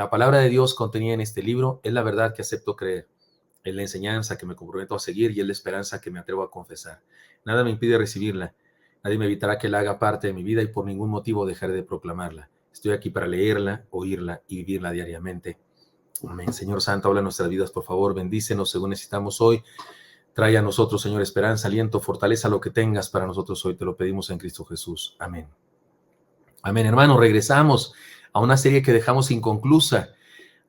la palabra de Dios contenida en este libro es la verdad que acepto creer, es la enseñanza que me comprometo a seguir y es la esperanza que me atrevo a confesar. Nada me impide recibirla, nadie me evitará que la haga parte de mi vida y por ningún motivo dejaré de proclamarla. Estoy aquí para leerla, oírla y vivirla diariamente. Amén. Señor Santo, habla en nuestras vidas, por favor, bendícenos según necesitamos hoy. Trae a nosotros, Señor, esperanza, aliento, fortaleza, lo que tengas para nosotros hoy. Te lo pedimos en Cristo Jesús. Amén. Amén, hermanos. Regresamos a una serie que dejamos inconclusa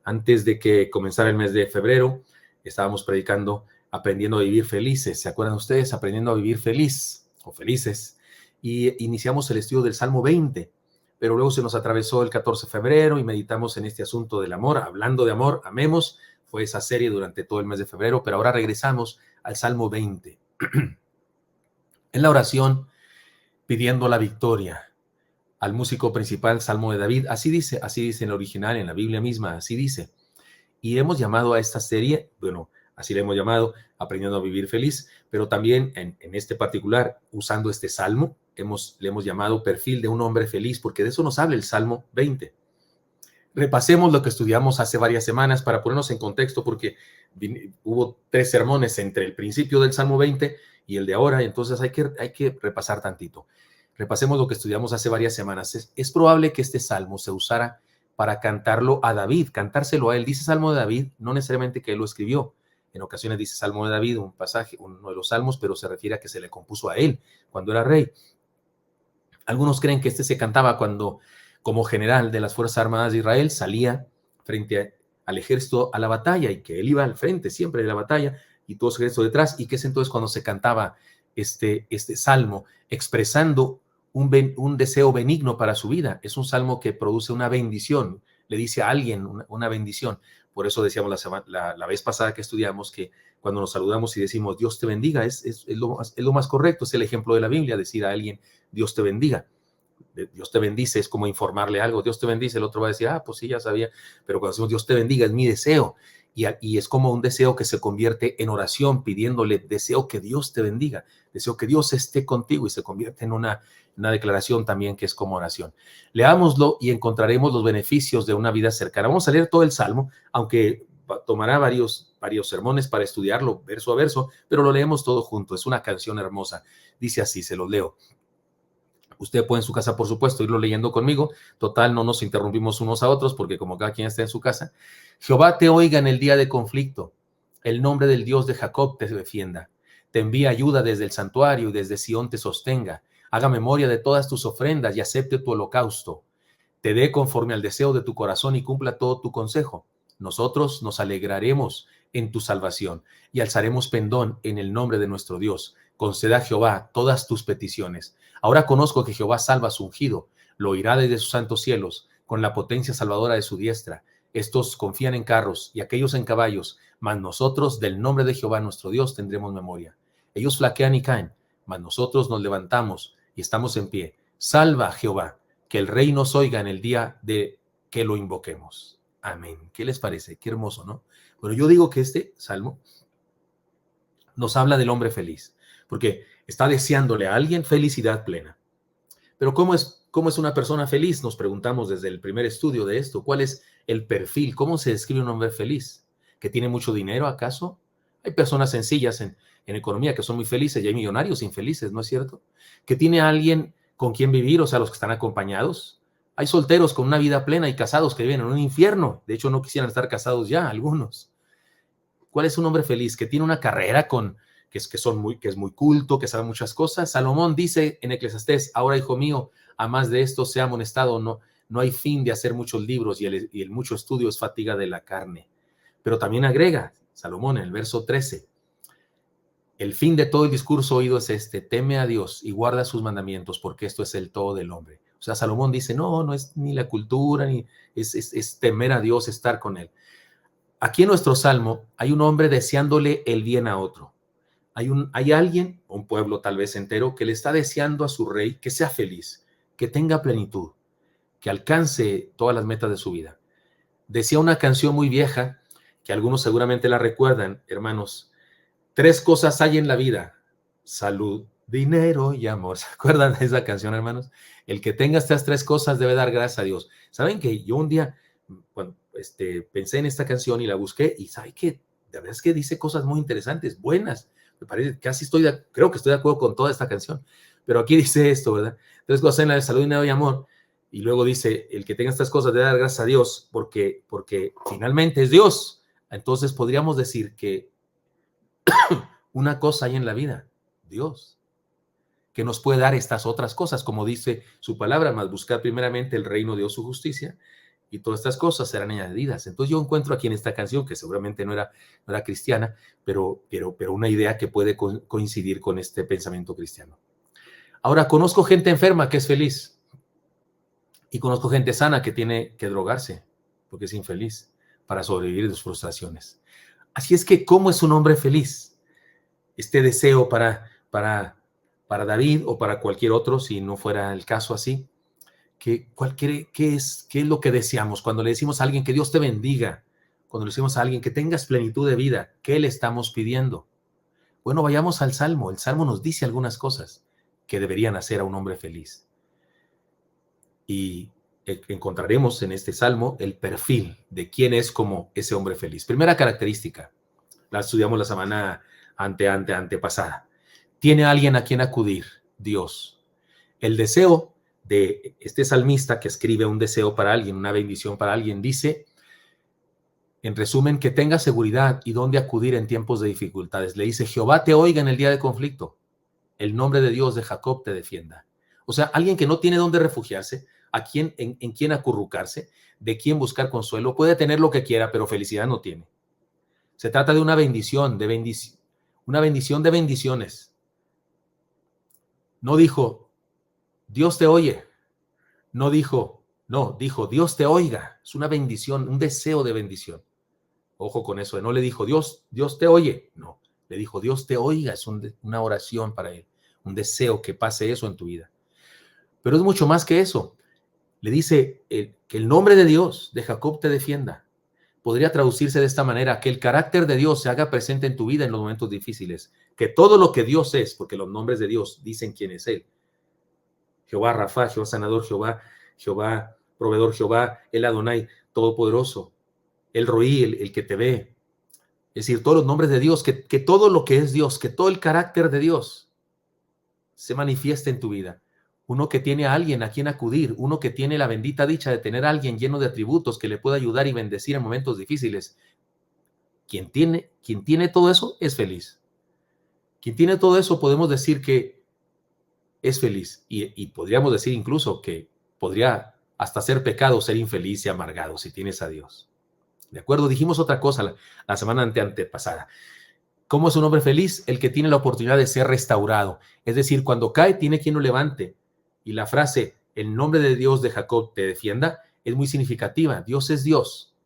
antes de que comenzara el mes de febrero. Estábamos predicando aprendiendo a vivir felices. ¿Se acuerdan ustedes? Aprendiendo a vivir feliz o felices. Y iniciamos el estudio del Salmo 20, pero luego se nos atravesó el 14 de febrero y meditamos en este asunto del amor. Hablando de amor, amemos. Fue esa serie durante todo el mes de febrero, pero ahora regresamos al Salmo 20. En la oración, pidiendo la victoria al músico principal, Salmo de David. Así dice en el original, en la Biblia misma, así dice. Y hemos llamado a esta serie, bueno, así le hemos llamado, Aprendiendo a Vivir Feliz, pero también en este particular, usando este Salmo, le hemos llamado Perfil de un Hombre Feliz, porque de eso nos habla el Salmo 20. Repasemos lo que estudiamos hace varias semanas para ponernos en contexto, porque hubo 3 sermones entre el principio del Salmo 20 y el de ahora, entonces hay que repasar tantito. Repasemos lo que estudiamos hace varias semanas. Es probable que este Salmo se usara para cantarlo a David, cantárselo a él. Dice Salmo de David, no necesariamente que él lo escribió. En ocasiones dice Salmo de David, un pasaje, uno de los salmos, pero se refiere a que se le compuso a él cuando era rey. Algunos creen que este se cantaba cuando, como general de las Fuerzas Armadas de Israel, salía frente al ejército a la batalla y que él iba al frente siempre de la batalla y todo su ejército detrás, y que es entonces cuando se cantaba este salmo expresando un deseo benigno para su vida. Es un salmo que produce una bendición, le dice a alguien una bendición. Por eso decíamos la vez pasada que estudiamos que cuando nos saludamos y decimos Dios te bendiga, es lo más correcto, es el ejemplo de la Biblia, decir a alguien Dios te bendiga. Dios te bendice es como informarle algo. Dios te bendice, el otro va a decir, pues sí, ya sabía. Pero cuando decimos Dios te bendiga, es mi deseo. Y es como un deseo que se convierte en oración, pidiéndole, deseo que Dios te bendiga, deseo que Dios esté contigo, y se convierte en una declaración también que es como oración. Leámoslo y encontraremos los beneficios de una vida cercana. Vamos a leer todo el Salmo, aunque tomará varios sermones para estudiarlo verso a verso, pero lo leemos todo junto. Es una canción hermosa. Dice así, se los leo. Usted puede en su casa, por supuesto, irlo leyendo conmigo. Total, no nos interrumpimos unos a otros porque como cada quien está en su casa. Jehová te oiga en el día de conflicto. El nombre del Dios de Jacob te defienda. Te envía ayuda desde el santuario y desde Sión te sostenga. Haga memoria de todas tus ofrendas y acepte tu holocausto. Te dé conforme al deseo de tu corazón y cumpla todo tu consejo. Nosotros nos alegraremos en tu salvación y alzaremos pendón en el nombre de nuestro Dios. Conceda a Jehová todas tus peticiones. Ahora conozco que Jehová salva a su ungido, lo oirá desde sus santos cielos, con la potencia salvadora de su diestra. Estos confían en carros y aquellos en caballos, mas nosotros del nombre de Jehová nuestro Dios tendremos memoria. Ellos flaquean y caen, mas nosotros nos levantamos y estamos en pie. Salva a Jehová, que el rey nos oiga en el día de que lo invoquemos. Amén. ¿Qué les parece? Qué hermoso, ¿no? Bueno, yo digo que este salmo nos habla del hombre feliz, porque está deseándole a alguien felicidad plena. Pero ¿cómo es una persona feliz? Nos preguntamos desde el primer estudio de esto. ¿Cuál es el perfil? ¿Cómo se describe un hombre feliz? ¿Que tiene mucho dinero, acaso? Hay personas sencillas en economía que son muy felices y hay millonarios infelices, ¿no es cierto? ¿Que tiene a alguien con quien vivir, o sea, los que están acompañados? Hay solteros con una vida plena y casados que viven en un infierno. De hecho, no quisieran estar casados ya, algunos. ¿Cuál es un hombre feliz? Que tiene una carrera que es muy culto, que sabe muchas cosas. Salomón dice en Eclesiastés, ahora, hijo mío, a más de esto sea amonestado, no hay fin de hacer muchos libros y el mucho estudio es fatiga de la carne. Pero también agrega Salomón en el verso 13, el fin de todo el discurso oído es este, teme a Dios y guarda sus mandamientos, porque esto es el todo del hombre. O sea, Salomón dice, no es ni la cultura, ni es temer a Dios, estar con él. Aquí en nuestro salmo hay un hombre deseándole el bien a otro. Hay alguien, un pueblo tal vez entero, que le está deseando a su rey que sea feliz, que tenga plenitud, que alcance todas las metas de su vida. Decía una canción muy vieja, que algunos seguramente la recuerdan, hermanos. 3 cosas hay en la vida: salud, dinero y amor. ¿Se acuerdan de esa canción, hermanos? El que tenga estas 3 cosas debe dar gracias a Dios. ¿Saben que yo un día, bueno, pensé en esta canción y la busqué y ¿sabe qué? La verdad es que dice cosas muy interesantes, buenas. Me parece, creo que estoy de acuerdo con toda esta canción. Pero aquí dice esto, ¿verdad? Entonces, gocen la salud, dinero y amor. Y luego dice, el que tenga estas cosas debe dar gracias a Dios porque finalmente es Dios. Entonces podríamos decir que una cosa hay en la vida, Dios, que nos puede dar estas otras cosas, como dice su palabra, más buscar primeramente el reino de Dios, su justicia, y todas estas cosas serán añadidas. Entonces yo encuentro aquí en esta canción, que seguramente no era cristiana, pero una idea que puede coincidir con este pensamiento cristiano. Ahora, conozco gente enferma que es feliz, y conozco gente sana que tiene que drogarse, porque es infeliz, para sobrevivir de sus frustraciones. Así es que, ¿cómo es un hombre feliz? Este deseo para David o para cualquier otro, si no fuera el caso así, ¿qué es lo que deseamos? Cuando le decimos a alguien que Dios te bendiga, cuando le decimos a alguien que tengas plenitud de vida, ¿qué le estamos pidiendo? Bueno, vayamos al Salmo. El Salmo nos dice algunas cosas que deberían hacer a un hombre feliz. Y encontraremos en este Salmo el perfil de quién es como ese hombre feliz. Primera característica, la estudiamos la semana antepasada. Tiene alguien a quien acudir, Dios. El deseo de este salmista que escribe un deseo para alguien, una bendición para alguien, dice, en resumen, que tenga seguridad y dónde acudir en tiempos de dificultades. Le dice, Jehová te oiga en el día de conflicto. El nombre de Dios de Jacob te defienda. O sea, alguien que no tiene dónde refugiarse, en quién acurrucarse, de quién buscar consuelo, puede tener lo que quiera, pero felicidad no tiene. Se trata de una bendición, una bendición de bendiciones. No dijo, Dios te oye. No dijo, dijo, Dios te oiga. Es una bendición, un deseo de bendición. Ojo con eso, no le dijo, Dios te oye. No, le dijo, Dios te oiga. Es una oración para él, un deseo que pase eso en tu vida. Pero es mucho más que eso. Le dice que el nombre de Dios, de Jacob, te defienda. Podría traducirse de esta manera, que el carácter de Dios se haga presente en tu vida en los momentos difíciles, que todo lo que Dios es, porque los nombres de Dios dicen quién es Él. Jehová Rafa, Jehová sanador, Jehová proveedor, Jehová el Adonai, todopoderoso, el Roí, el que te ve. Es decir, todos los nombres de Dios, que todo lo que es Dios, que todo el carácter de Dios se manifieste en tu vida. Uno que tiene a alguien a quien acudir, uno que tiene la bendita dicha de tener a alguien lleno de atributos que le pueda ayudar y bendecir en momentos difíciles. Quien tiene todo eso es feliz. Quien tiene todo eso podemos decir que es feliz y podríamos decir incluso que podría hasta ser pecado ser infeliz y amargado si tienes a Dios. ¿De acuerdo? Dijimos otra cosa la semana antepasada. ¿Cómo es un hombre feliz? El que tiene la oportunidad de ser restaurado. Es decir, cuando cae tiene quien lo levante. Y la frase, el nombre de Dios de Jacob te defienda, es muy significativa. Dios es Dios.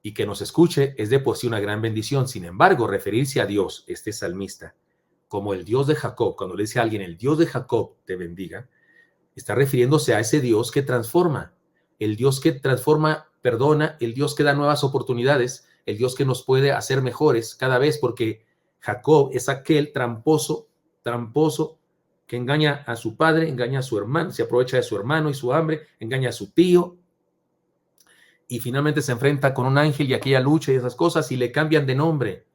Y que nos escuche es de por sí una gran bendición. Sin embargo, referirse a Dios, este salmista, como el Dios de Jacob, cuando le dice a alguien, el Dios de Jacob te bendiga, está refiriéndose a ese Dios que transforma, el Dios que transforma, perdona, el Dios que da nuevas oportunidades, el Dios que nos puede hacer mejores cada vez, porque Jacob es aquel tramposo que engaña a su padre, engaña a su hermano, se aprovecha de su hermano y su hambre, engaña a su tío, y finalmente se enfrenta con un ángel y aquella lucha y esas cosas y le cambian de nombre.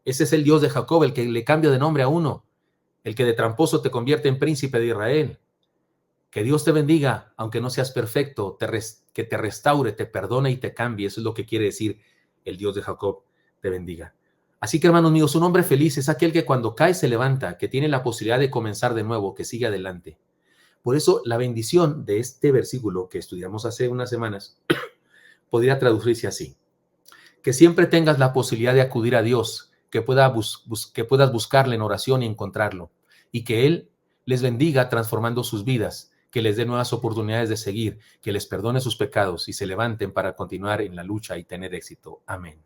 Ese es el Dios de Jacob, el que le cambia de nombre a uno, el que de tramposo te convierte en príncipe de Israel. Que Dios te bendiga, aunque no seas perfecto, que te restaure, te perdone y te cambie. Eso es lo que quiere decir el Dios de Jacob te bendiga. Así que, hermanos míos, un hombre feliz es aquel que cuando cae se levanta, que tiene la posibilidad de comenzar de nuevo, que sigue adelante. Por eso, la bendición de este versículo que estudiamos hace unas semanas podría traducirse así. Que siempre tengas la posibilidad de acudir a Dios, que puedas buscarle en oración y encontrarlo, y que Él les bendiga transformando sus vidas, que les dé nuevas oportunidades de seguir, que les perdone sus pecados y se levanten para continuar en la lucha y tener éxito. Amén.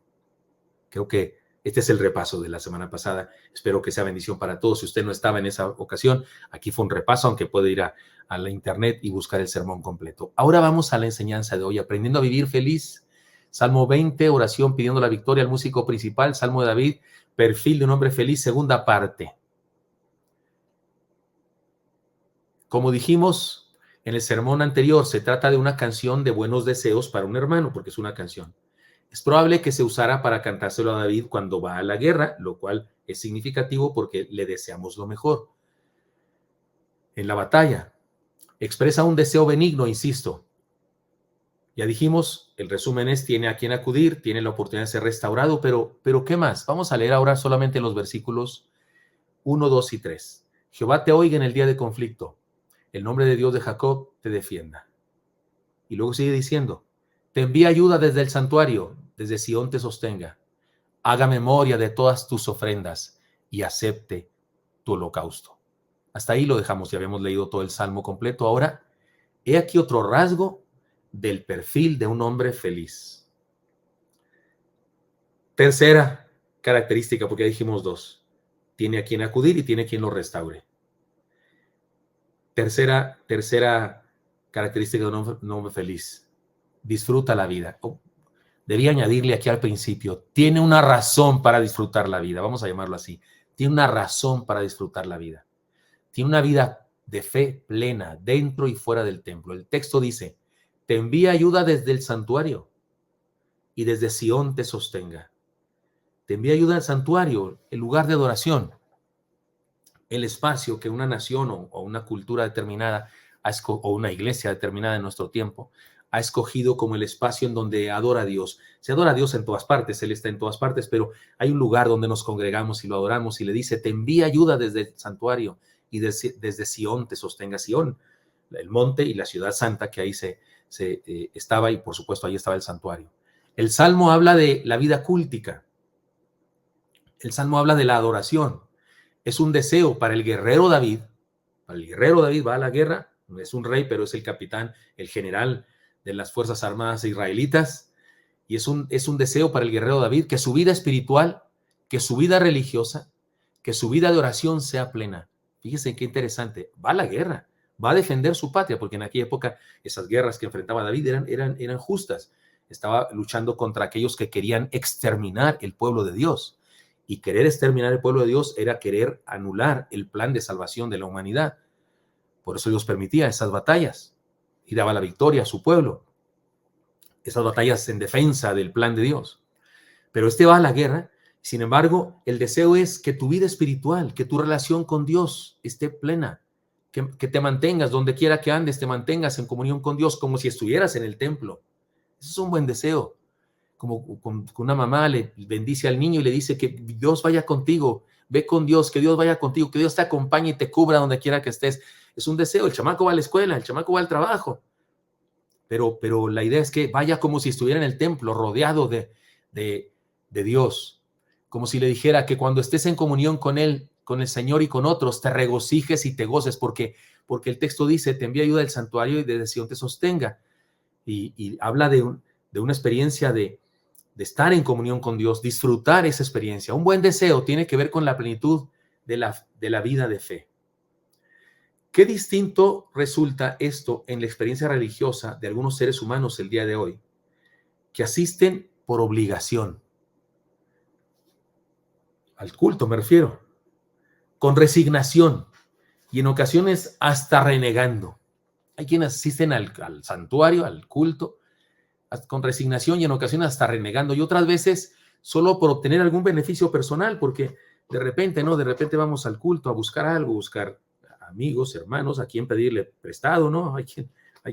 Creo que este es el repaso de la semana pasada. Espero que sea bendición para todos. Si usted no estaba en esa ocasión, aquí fue un repaso, aunque puede ir a la internet y buscar el sermón completo. Ahora vamos a la enseñanza de hoy, aprendiendo a vivir feliz. Salmo 20, oración pidiendo la victoria al músico principal. Salmo de David, perfil de un hombre feliz, segunda parte. Como dijimos, En el sermón anterior se trata de una canción de buenos deseos para un hermano, porque es una canción. Es probable que se usara para cantárselo a David cuando va a la guerra, lo cual es significativo porque le deseamos lo mejor. En la batalla, expresa un deseo benigno, insisto. Ya dijimos, el resumen es, tiene a quien acudir, tiene la oportunidad de ser restaurado, pero ¿qué más? Vamos a leer ahora solamente los versículos 1, 2 y 3. Jehová te oiga en el día de conflicto. El nombre de Dios de Jacob te defienda. Y luego sigue diciendo, te envía ayuda desde el santuario, desde Sión te sostenga. Haga memoria de todas tus ofrendas y acepte tu holocausto. Hasta ahí lo dejamos, ya habíamos leído todo el salmo completo. Ahora, he aquí otro rasgo del perfil de un hombre feliz. Tercera característica, porque ya dijimos dos. Tiene a quien acudir y tiene quien lo restaure. Tercera característica de un hombre feliz. Disfruta la vida. Debía añadirle aquí al principio, tiene una razón para disfrutar la vida, vamos a llamarlo así. Tiene una razón para disfrutar la vida. Tiene una vida de fe plena, dentro y fuera del templo. El texto dice, te envía ayuda desde el santuario y desde Sión te sostenga. Te envía ayuda al santuario, el lugar de adoración, el espacio que una nación o una cultura determinada o una iglesia determinada en nuestro tiempo ha escogido como el espacio en donde adora a Dios. Se adora a Dios en todas partes, Él está en todas partes, pero hay un lugar donde nos congregamos y lo adoramos y le dice, te envía ayuda desde el santuario y desde Sión te sostenga. Sión, el monte y la ciudad santa que ahí se estaba, y por supuesto ahí estaba el santuario. El Salmo habla de la vida cúltica. El Salmo habla de la adoración. Es un deseo para el guerrero David. Para el guerrero David va a la guerra, no es un rey, pero es el capitán, el general de las Fuerzas Armadas israelitas. Y es un deseo para el guerrero David que su vida espiritual, que su vida religiosa, que su vida de oración sea plena. Fíjense qué interesante. Va a la guerra, va a defender su patria, porque en aquella época esas guerras que enfrentaba David eran justas. Estaba luchando contra aquellos que querían exterminar el pueblo de Dios. Y querer exterminar el pueblo de Dios era querer anular el plan de salvación de la humanidad. Por eso Dios permitía esas batallas y daba la victoria a su pueblo. Esas batallas en defensa del plan de Dios. Pero va a la guerra. Sin embargo, el deseo es que tu vida espiritual, que tu relación con Dios esté plena, que te mantengas donde quiera que andes, te mantengas en comunión con Dios como si estuvieras en el templo. Eso es un buen deseo. Como una mamá le bendice al niño y le dice que Dios vaya contigo, ve con Dios, que Dios vaya contigo, que Dios te acompañe y te cubra donde quiera que estés. Es un deseo, el chamaco va a la escuela, el chamaco va al trabajo, pero la idea es que vaya como si estuviera en el templo, rodeado de Dios, como si le dijera que cuando estés en comunión con Él, con el Señor y con otros, te regocijes y te goces, porque el texto dice, te envía ayuda del santuario y desde Sión te sostenga, y habla de una experiencia de estar en comunión con Dios, disfrutar esa experiencia. Un buen deseo tiene que ver con la plenitud de la vida de fe. Qué distinto resulta esto en la experiencia religiosa de algunos seres humanos el día de hoy, que asisten por obligación. Al culto me refiero, con resignación y en ocasiones hasta renegando. Hay quienes asisten al santuario, al culto, con resignación y en ocasiones hasta renegando, y otras veces solo por obtener algún beneficio personal, porque de repente vamos al culto a buscar algo, buscar amigos, hermanos, a quien pedirle prestado, ¿no? Hay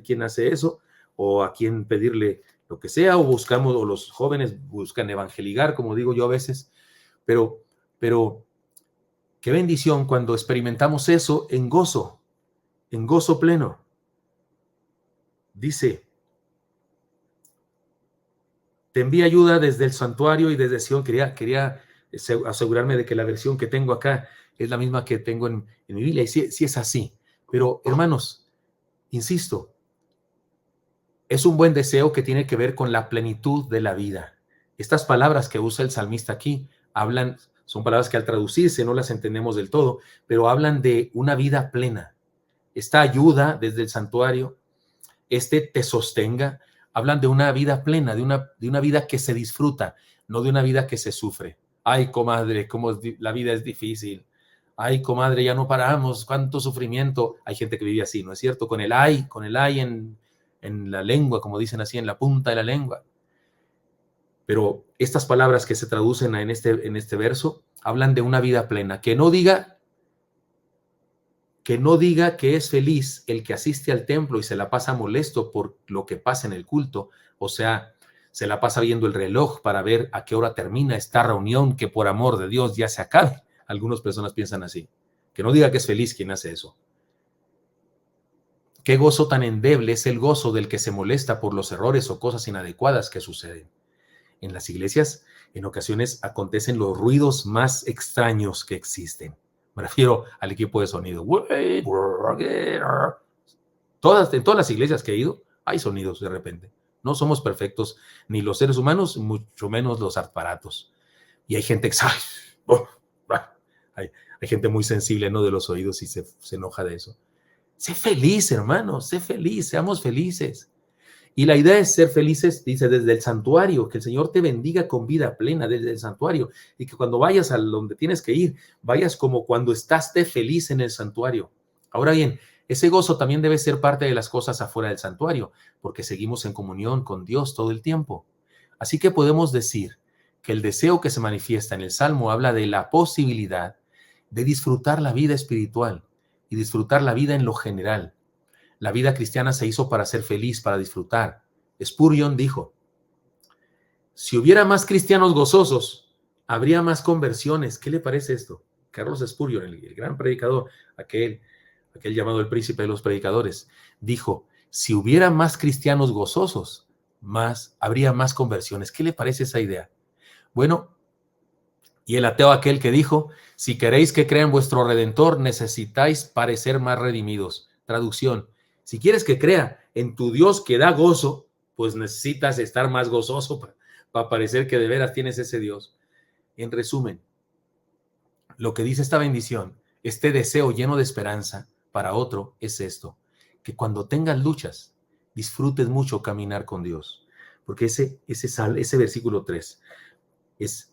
quien hace eso, o a quien pedirle lo que sea, o los jóvenes buscan evangelizar, como digo yo a veces, pero qué bendición cuando experimentamos eso en gozo pleno. Dice, te envía ayuda desde el santuario y desde Sión. Quería asegurarme de que la versión que tengo acá es la misma que tengo en mi Biblia, y sí es así. Pero, hermanos, insisto, es un buen deseo que tiene que ver con la plenitud de la vida. Estas palabras que usa el salmista aquí son palabras que al traducirse no las entendemos del todo, pero hablan de una vida plena. Esta ayuda desde el santuario, te sostenga, hablan de una vida plena, de una vida que se disfruta, no de una vida que se sufre. Ay, comadre, la vida es difícil. Ay, comadre, ya no paramos, cuánto sufrimiento. Hay gente que vive así, ¿no es cierto? Con el ay en la lengua, como dicen así, en la punta de la lengua. Pero estas palabras que se traducen en este verso hablan de una vida plena. Que no diga que es feliz el que asiste al templo y se la pasa molesto por lo que pasa en el culto. O sea, se la pasa viendo el reloj para ver a qué hora termina esta reunión que por amor de Dios ya se acabe. Algunas personas piensan así. Que no diga que es feliz quien hace eso. Qué gozo tan endeble es el gozo del que se molesta por los errores o cosas inadecuadas que suceden. En las iglesias, en ocasiones acontecen los ruidos más extraños que existen. Me refiero al equipo de sonido. En todas las iglesias que he ido, hay sonidos de repente. No somos perfectos, ni los seres humanos, mucho menos los aparatos. Y hay gente que hay gente muy sensible, ¿no?, de los oídos y se enoja de eso. Sé feliz, hermano, sé feliz, seamos felices. Y la idea es ser felices, dice, desde el santuario, que el Señor te bendiga con vida plena desde el santuario y que cuando vayas a donde tienes que ir, vayas como cuando estás de feliz en el santuario. Ahora bien, ese gozo también debe ser parte de las cosas afuera del santuario, porque seguimos en comunión con Dios todo el tiempo. Así que podemos decir que el deseo que se manifiesta en el Salmo habla de la posibilidad de disfrutar la vida espiritual y disfrutar la vida en lo general. La vida cristiana se hizo para ser feliz, para disfrutar. Spurgeon dijo, si hubiera más cristianos gozosos, habría más conversiones. ¿Qué le parece esto? Carlos Spurgeon, el gran predicador, aquel llamado el príncipe de los predicadores, dijo, si hubiera más cristianos gozosos, habría más conversiones. ¿Qué le parece esa idea? Bueno, y el ateo aquel que dijo, si queréis que crea en vuestro Redentor, necesitáis parecer más redimidos. Traducción, si quieres que crea en tu Dios que da gozo, pues necesitas estar más gozoso para parecer que de veras tienes ese Dios. En resumen, lo que dice esta bendición, este deseo lleno de esperanza para otro es esto, que cuando tengas luchas, disfrutes mucho caminar con Dios. Porque ese versículo 3 es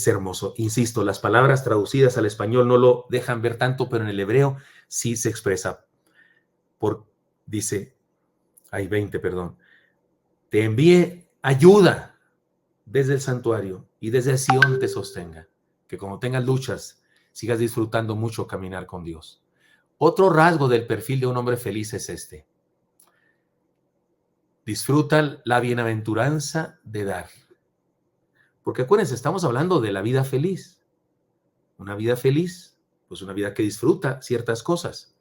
hermoso. Insisto, las palabras traducidas al español no lo dejan ver tanto, pero en el hebreo sí se expresa. Dice, hay 20, perdón. Te envíe ayuda desde el santuario y desde Sion te sostenga. Que cuando tengas luchas, sigas disfrutando mucho caminar con Dios. Otro rasgo del perfil de un hombre feliz es este. Disfruta la bienaventuranza de dar. Porque acuérdense, estamos hablando de la vida feliz. Una vida feliz, pues una vida que disfruta ciertas cosas,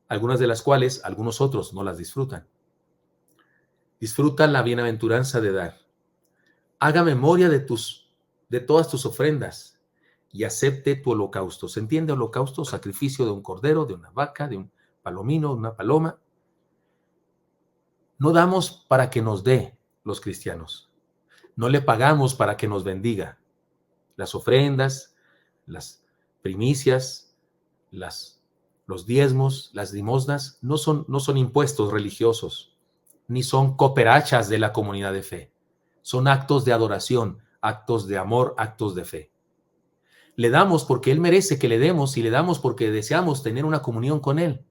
algunas de las cuales algunos otros no las disfrutan. Disfruta la bienaventuranza de dar. Haga memoria de todas tus ofrendas y acepte tu holocausto. ¿Se entiende holocausto? Sacrificio de un cordero, de una vaca, de un palomino, de una paloma. No damos para que nos dé los cristianos. No le pagamos para que nos bendiga. Las ofrendas, las primicias, los diezmos, las limosnas, no son impuestos religiosos, ni son cooperachas de la comunidad de fe. Son actos de adoración, actos de amor, actos de fe. Le damos porque Él merece que le demos y le damos porque deseamos tener una comunión con Él.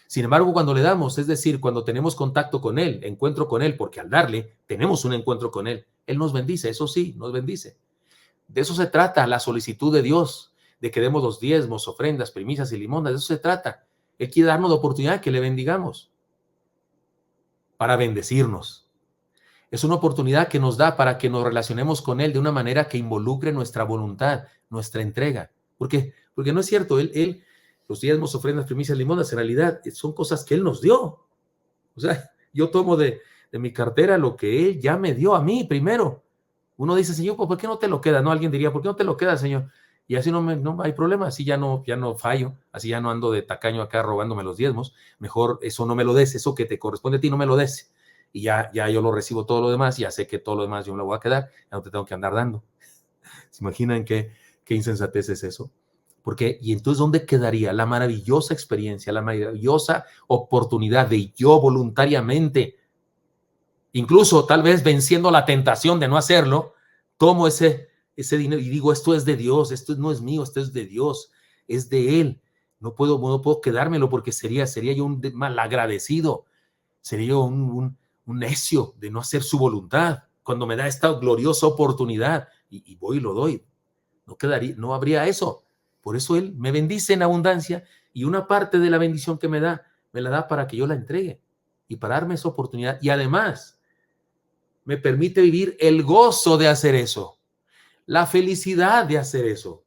Sin embargo, cuando le damos, es decir, cuando tenemos contacto con Él, encuentro con Él, porque al darle tenemos un encuentro con Él, Él nos bendice, eso sí, nos bendice. De eso se trata la solicitud de Dios, de que demos los diezmos, ofrendas, primicias y limosnas, de eso se trata. Él quiere darnos la oportunidad de que le bendigamos para bendecirnos. Es una oportunidad que nos da para que nos relacionemos con Él de una manera que involucre nuestra voluntad, nuestra entrega. ¿Por qué? Porque no es cierto, los diezmos, ofrendas, primicias, limosnas, en realidad son cosas que Él nos dio. O sea, yo tomo de mi cartera lo que Él ya me dio a mí primero. Uno dice, Señor, ¿por qué no te lo queda? No, alguien diría, ¿por qué no te lo queda, Señor? Y así no hay problema, así ya no fallo, así ya no ando de tacaño acá robándome los diezmos. Mejor eso no me lo des, eso que te corresponde a ti no me lo des. Y ya yo lo recibo todo lo demás, ya sé que todo lo demás yo me lo voy a quedar, ya no te tengo que andar dando. ¿Se imaginan qué insensatez es eso? Y entonces, ¿dónde quedaría la maravillosa experiencia, la maravillosa oportunidad de yo voluntariamente, incluso tal vez venciendo la tentación de no hacerlo, tomo ese ese dinero y digo, esto es de Dios, esto no es mío, esto es de Dios, es de Él. No puedo quedármelo porque sería yo un malagradecido, sería yo un necio de no hacer su voluntad cuando me da esta gloriosa oportunidad y voy y lo doy. No habría eso. Por eso Él me bendice en abundancia y una parte de la bendición que me la da para que yo la entregue y para darme esa oportunidad. Y además, me permite vivir el gozo de hacer eso, la felicidad de hacer eso,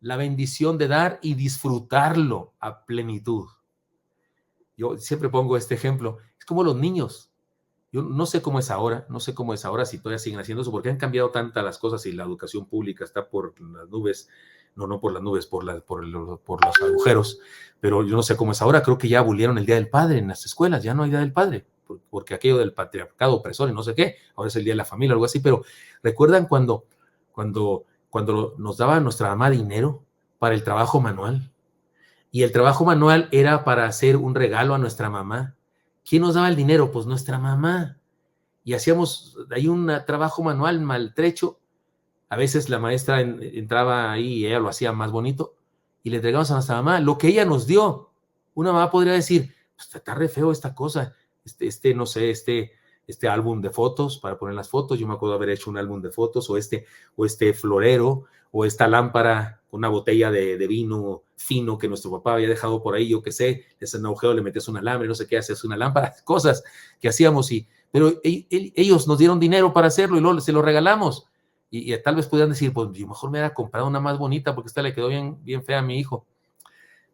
la bendición de dar y disfrutarlo a plenitud. Yo siempre pongo este ejemplo. Es como los niños. Yo no sé cómo es ahora, si todavía siguen haciendo eso, porque han cambiado tantas las cosas y la educación pública está por las nubes, no por las nubes, por los agujeros, pero yo no sé cómo es ahora, creo que ya abolieron el Día del Padre en las escuelas, ya no hay Día del Padre, porque aquello del patriarcado opresor y no sé qué, ahora es el Día de la Familia, algo así, pero ¿recuerdan cuando nos daba nuestra mamá dinero para el trabajo manual? Y el trabajo manual era para hacer un regalo a nuestra mamá. ¿Quién nos daba el dinero? Pues nuestra mamá. Y hacíamos ahí un trabajo manual maltrecho. A veces la maestra entraba ahí y ella lo hacía más bonito y le entregamos a nuestra mamá lo que ella nos dio. Una mamá podría decir, pues está re feo esta cosa, no sé, este álbum de fotos para poner las fotos. Yo me acuerdo haber hecho un álbum de fotos o este florero o esta lámpara, una botella de vino fino que nuestro papá había dejado por ahí, yo qué sé, ese agujero le metes un alambre, no sé qué, haces una lámpara, cosas que hacíamos, pero ellos nos dieron dinero para hacerlo y luego se lo regalamos. Y tal vez pudieran decir, pues yo mejor me hubiera comprado una más bonita porque esta le quedó bien fea a mi hijo.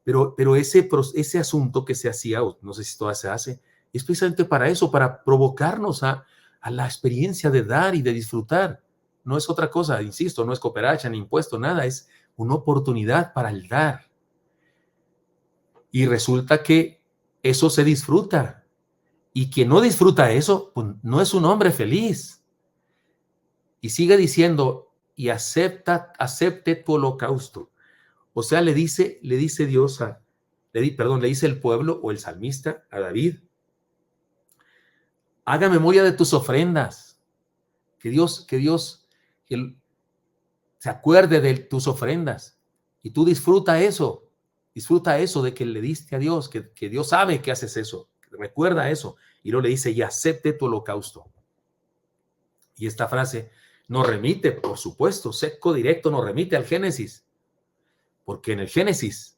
Pero ese asunto que se hacía, o no sé si todavía se hace, es precisamente para eso, para provocarnos a la experiencia de dar y de disfrutar. No es otra cosa, insisto, no es cooperacha ni impuesto, nada, es una oportunidad para el dar. Y resulta que eso se disfruta. Y quien no disfruta eso, pues no es un hombre feliz. Y sigue diciendo, y acepte tu holocausto. O sea, le dice Dios le dice el pueblo o el salmista a David, haga memoria de tus ofrendas, que Dios se acuerde de tus ofrendas y tú disfruta eso de que le diste a Dios, que Dios sabe que haces eso, recuerda eso, y luego le dice, y acepte tu holocausto. Y esta frase nos remite, por supuesto, seco directo, nos remite al Génesis, porque en el Génesis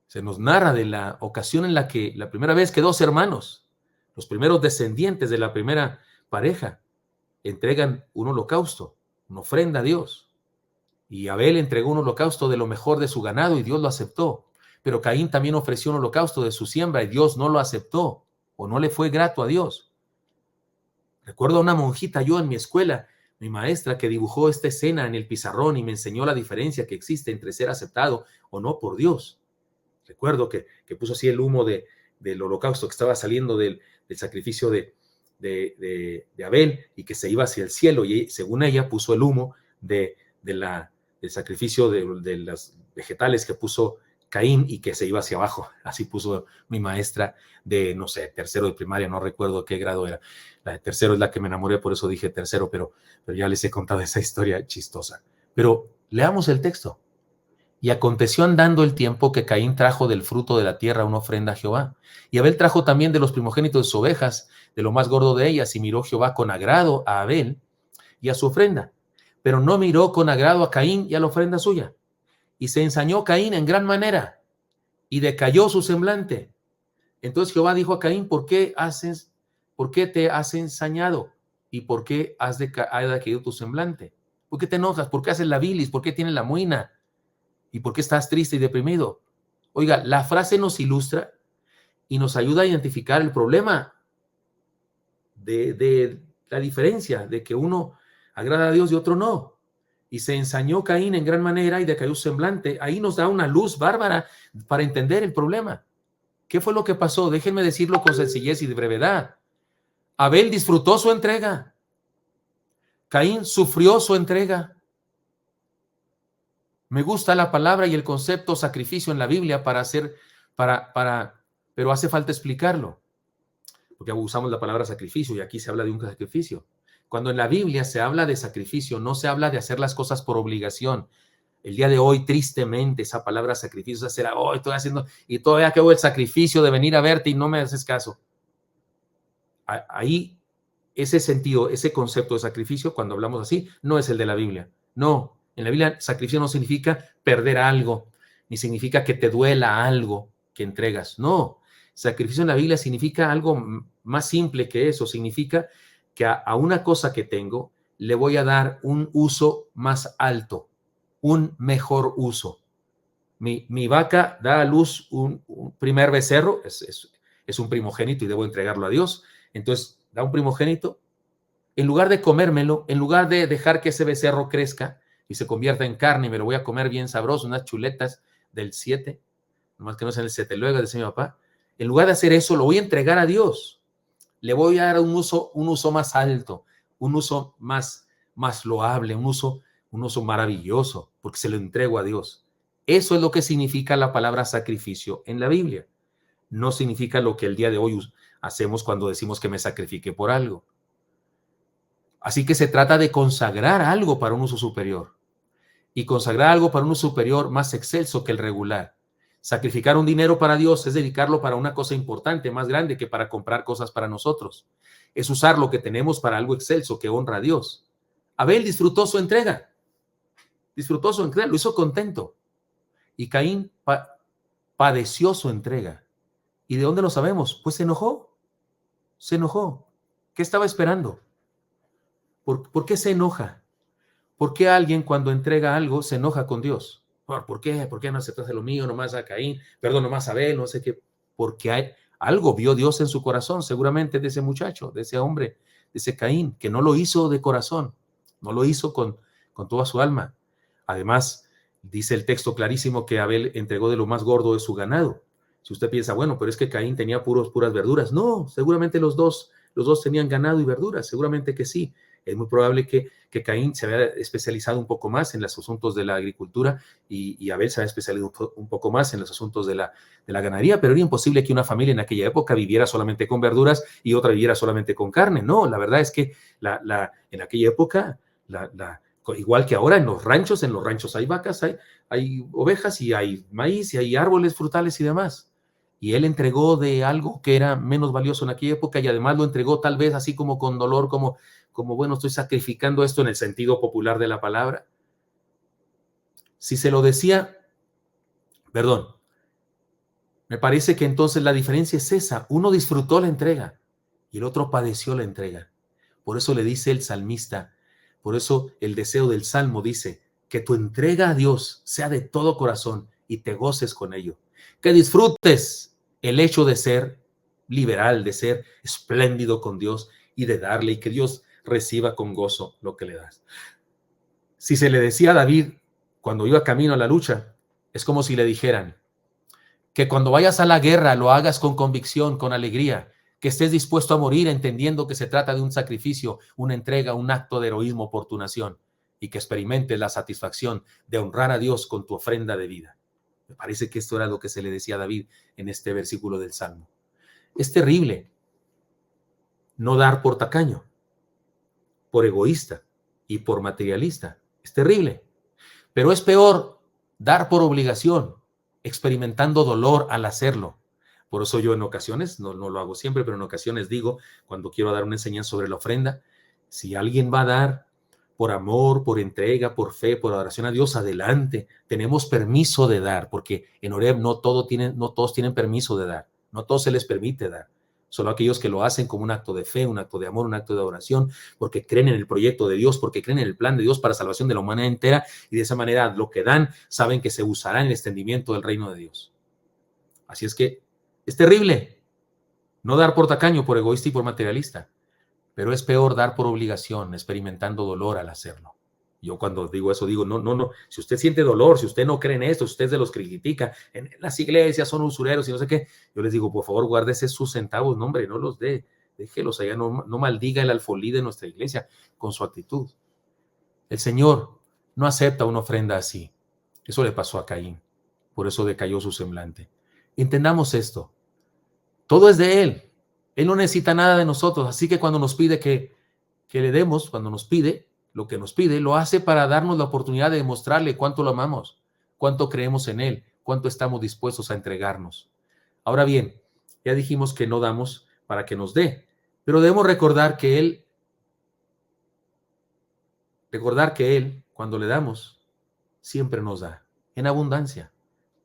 se nos narra de la ocasión en la que la primera vez que dos hermanos, los primeros descendientes de la primera pareja, entregan un holocausto, una ofrenda a Dios. Y Abel entregó un holocausto de lo mejor de su ganado y Dios lo aceptó. Pero Caín también ofreció un holocausto de su siembra y Dios no lo aceptó o no le fue grato a Dios. Recuerdo a una monjita yo en mi escuela, mi maestra, que dibujó esta escena en el pizarrón y me enseñó la diferencia que existe entre ser aceptado o no por Dios. Recuerdo que puso así el humo del holocausto que estaba saliendo del sacrificio de Abel y que se iba hacia el cielo, y según ella puso el humo del sacrificio de los vegetales que puso Caín y que se iba hacia abajo. Así puso mi maestra de, no sé, tercero de primaria, no recuerdo qué grado era. La de tercero es la que me enamoré, por eso dije tercero, pero ya les he contado esa historia chistosa. Pero leamos el texto. Y aconteció andando el tiempo que Caín trajo del fruto de la tierra una ofrenda a Jehová. Y Abel trajo también de los primogénitos de sus ovejas, de lo más gordo de ellas, y miró Jehová con agrado a Abel y a su ofrenda. Pero no miró con agrado a Caín y a la ofrenda suya. Y se ensañó Caín en gran manera, y decayó su semblante. Entonces Jehová dijo a Caín, ¿por qué te has ensañado? ¿Y por qué ha decaído tu semblante? ¿Por qué te enojas? ¿Por qué haces la bilis? ¿Por qué tienes la muina? ¿Y por qué estás triste y deprimido? Oiga, la frase nos ilustra y nos ayuda a identificar el problema de la diferencia, de que uno agrada a Dios y otro no. Y se ensañó Caín en gran manera y decayó su semblante. Ahí nos da una luz bárbara para entender el problema. ¿Qué fue lo que pasó? Déjenme decirlo con sencillez y de brevedad. Abel disfrutó su entrega. Caín sufrió su entrega. Me gusta la palabra y el concepto sacrificio en la Biblia pero hace falta explicarlo, porque usamos la palabra sacrificio y aquí se habla de un sacrificio. Cuando en la Biblia se habla de sacrificio, no se habla de hacer las cosas por obligación. El día de hoy, tristemente, esa palabra sacrificio es hacer, oh, estoy haciendo, y todavía que hago el sacrificio de venir a verte y no me haces caso. Ahí, ese sentido, ese concepto de sacrificio, cuando hablamos así, no es el de la Biblia. No, en la Biblia, sacrificio no significa perder algo, ni significa que te duela algo que entregas. No, sacrificio en la Biblia significa algo más simple que eso. Significa que a una cosa que tengo le voy a dar un uso más alto, un mejor uso. Mi vaca da a luz un primer becerro, es un primogénito y debo entregarlo a Dios. Entonces, da un primogénito. En lugar de comérmelo, en lugar de dejar que ese becerro crezca y se convierta en carne y me lo voy a comer bien sabroso, unas chuletas del 7, nomás que no sean el 7 luego, decía mi papá, en lugar de hacer eso, lo voy a entregar a Dios. Le voy a dar un uso más alto, un uso más loable, un uso maravilloso, porque se lo entrego a Dios. Eso es lo que significa la palabra sacrificio en la Biblia. No significa lo que el día de hoy hacemos cuando decimos que me sacrifique por algo. Así que se trata de consagrar algo para un uso superior. Y consagrar algo para un uso superior más excelso que el regular. Sacrificar un dinero para Dios es dedicarlo para una cosa importante, más grande que para comprar cosas para nosotros. Es usar lo que tenemos para algo excelso que honra a Dios. Abel disfrutó su entrega. Lo hizo contento. Y Caín padeció su entrega. ¿Y de dónde lo sabemos? Pues se enojó. Se enojó. ¿Qué estaba esperando? ¿Por qué se enoja? ¿Por qué alguien cuando entrega algo se enoja con Dios? ¿Por qué? ¿Por qué no aceptaste lo mío nomás a Caín? Perdón, nomás a Abel, no sé qué. Porque algo vio Dios en su corazón, seguramente de ese muchacho, de ese hombre, de ese Caín, que no lo hizo de corazón, no lo hizo con toda su alma. Además, dice el texto clarísimo que Abel entregó de lo más gordo de su ganado. Si usted piensa, bueno, pero es que Caín tenía puras verduras. No, seguramente los dos tenían ganado y verduras, seguramente que sí. Es muy probable que Caín se había especializado un poco más en los asuntos de la agricultura y Abel se había especializado un poco más en los asuntos de la ganadería, pero era imposible que una familia en aquella época viviera solamente con verduras y otra viviera solamente con carne. No, la verdad es que en aquella época, igual que ahora en los ranchos hay vacas, hay ovejas y hay maíz y hay árboles frutales y demás. Y él entregó de algo que era menos valioso en aquella época y además lo entregó tal vez así como con dolor, como bueno, estoy sacrificando esto en el sentido popular de la palabra. Si se lo decía, perdón, me parece que entonces la diferencia es esa. Uno disfrutó la entrega y el otro padeció la entrega. Por eso le dice el salmista, por eso el deseo del Salmo dice, que tu entrega a Dios sea de todo corazón y te goces con ello. Que disfrutes el hecho de ser liberal, de ser espléndido con Dios y de darle y que Dios reciba con gozo lo que le das. Si se le decía a David cuando iba camino a la lucha, es como si le dijeran que cuando vayas a la guerra lo hagas con convicción, con alegría, que estés dispuesto a morir entendiendo que se trata de un sacrificio, una entrega, un acto de heroísmo por tu nación y que experimentes la satisfacción de honrar a Dios con tu ofrenda de vida. Me parece que esto era lo que se le decía a David en este versículo del Salmo. Es terrible no dar por tacaño, por egoísta y por materialista. Es terrible. Pero es peor dar por obligación, experimentando dolor al hacerlo. Por eso yo en ocasiones, no lo hago siempre, pero en ocasiones digo, cuando quiero dar una enseñanza sobre la ofrenda, si alguien va a dar por amor, por entrega, por fe, por adoración a Dios, adelante. Tenemos permiso de dar, porque en Oreb no todos tienen permiso de dar, no todos se les permite dar. Solo aquellos que lo hacen como un acto de fe, un acto de amor, un acto de adoración, porque creen en el proyecto de Dios, porque creen en el plan de Dios para salvación de la humanidad entera, y de esa manera lo que dan, saben que se usará en el extendimiento del reino de Dios. Así es que es terrible no dar por tacaño, por egoísta y por materialista, pero es peor dar por obligación, experimentando dolor al hacerlo. Yo cuando digo eso digo, no, si usted siente dolor, si usted no cree en esto, si usted es de los que critica, en las iglesias son usureros y no sé qué, yo les digo, por favor, guárdese sus centavos, no hombre, no los dé, déjelos allá, no maldiga el alfolí de nuestra iglesia con su actitud. El Señor no acepta una ofrenda así. Eso le pasó a Caín, por eso decayó su semblante. Entendamos esto, todo es de Él. Él no necesita nada de nosotros, así que cuando nos pide que que le demos cuando nos pide, lo que nos pide, lo hace para darnos la oportunidad de demostrarle cuánto lo amamos, cuánto creemos en Él, cuánto estamos dispuestos a entregarnos. Ahora bien, ya dijimos que no damos para que nos dé, pero debemos recordar que Él, cuando le damos, siempre nos da, en abundancia,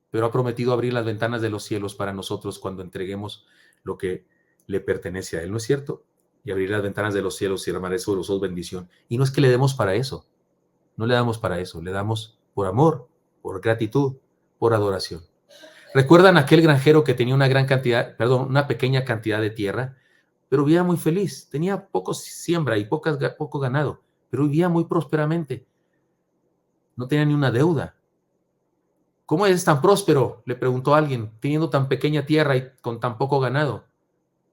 pero ha prometido abrir las ventanas de los cielos para nosotros cuando entreguemos lo que le pertenece a Él, ¿no es cierto? Y abrir las ventanas de los cielos y derramar sobre nosotros bendición. Y no es que le demos para eso, no le damos para eso, le damos por amor, por gratitud, por adoración. ¿Recuerdan aquel granjero que tenía una pequeña cantidad de tierra, pero vivía muy feliz? Tenía poco siembra y poco ganado, pero vivía muy prósperamente. No tenía ni una deuda. ¿Cómo eres tan próspero?, le preguntó alguien, teniendo tan pequeña tierra y con tan poco ganado.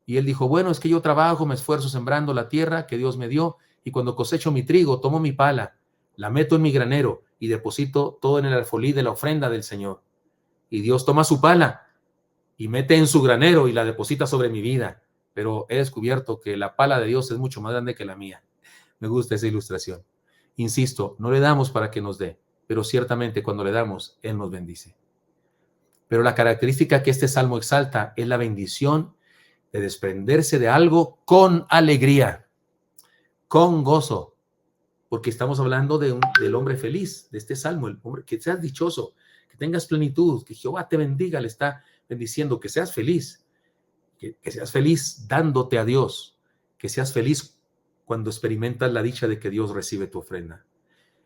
Y él dijo, bueno, es que yo trabajo, me esfuerzo sembrando la tierra que Dios me dio, y cuando cosecho mi trigo, tomo mi pala, la meto en mi granero y deposito todo en el alfolí de la ofrenda del Señor. Y Dios toma su pala y mete en su granero y la deposita sobre mi vida. Pero he descubierto que la pala de Dios es mucho más grande que la mía. Me gusta esa ilustración. Insisto, no le damos para que nos dé, pero ciertamente cuando le damos, Él nos bendice. Pero la característica que este salmo exalta es la bendición de desprenderse de algo con alegría, con gozo, porque estamos hablando del hombre feliz, de este salmo, el hombre, que seas dichoso, que tengas plenitud, que Jehová te bendiga, le está bendiciendo, que seas feliz, que seas feliz dándote a Dios, que seas feliz cuando experimentas la dicha de que Dios recibe tu ofrenda.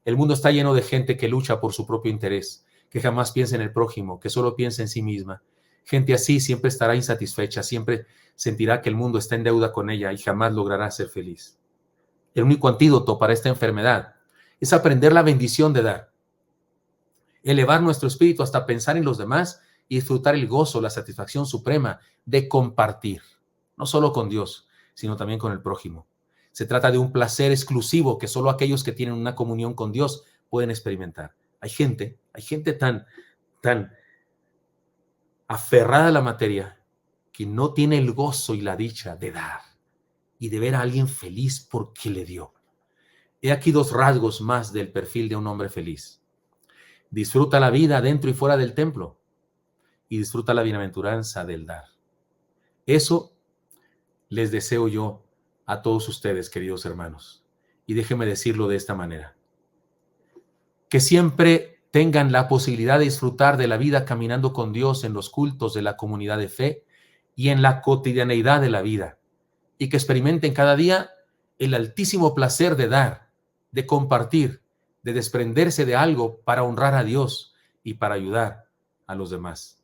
El mundo está lleno de gente que lucha por su propio interés, que jamás piensa en el prójimo, que solo piensa en sí misma. Gente así siempre estará insatisfecha, siempre sentirá que el mundo está en deuda con ella y jamás logrará ser feliz. El único antídoto para esta enfermedad es aprender la bendición de dar, elevar nuestro espíritu hasta pensar en los demás y disfrutar el gozo, la satisfacción suprema de compartir, no solo con Dios, sino también con el prójimo. Se trata de un placer exclusivo que solo aquellos que tienen una comunión con Dios pueden experimentar. Hay gente tan aferrada a la materia que no tiene el gozo y la dicha de dar y de ver a alguien feliz porque le dio. He aquí dos rasgos más del perfil de un hombre feliz. Disfruta la vida dentro y fuera del templo y disfruta la bienaventuranza del dar. Eso les deseo yo a todos ustedes, queridos hermanos. Y déjenme decirlo de esta manera. Que siempre tengan la posibilidad de disfrutar de la vida caminando con Dios en los cultos de la comunidad de fe y en la cotidianeidad de la vida. Y que experimenten cada día el altísimo placer de dar, de compartir, de desprenderse de algo para honrar a Dios y para ayudar a los demás.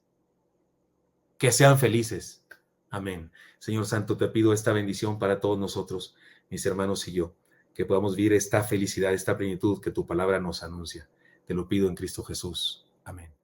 Que sean felices. Amén. Señor Santo, te pido esta bendición para todos nosotros, mis hermanos y yo, que podamos vivir esta felicidad, esta plenitud que tu palabra nos anuncia. Te lo pido en Cristo Jesús. Amén.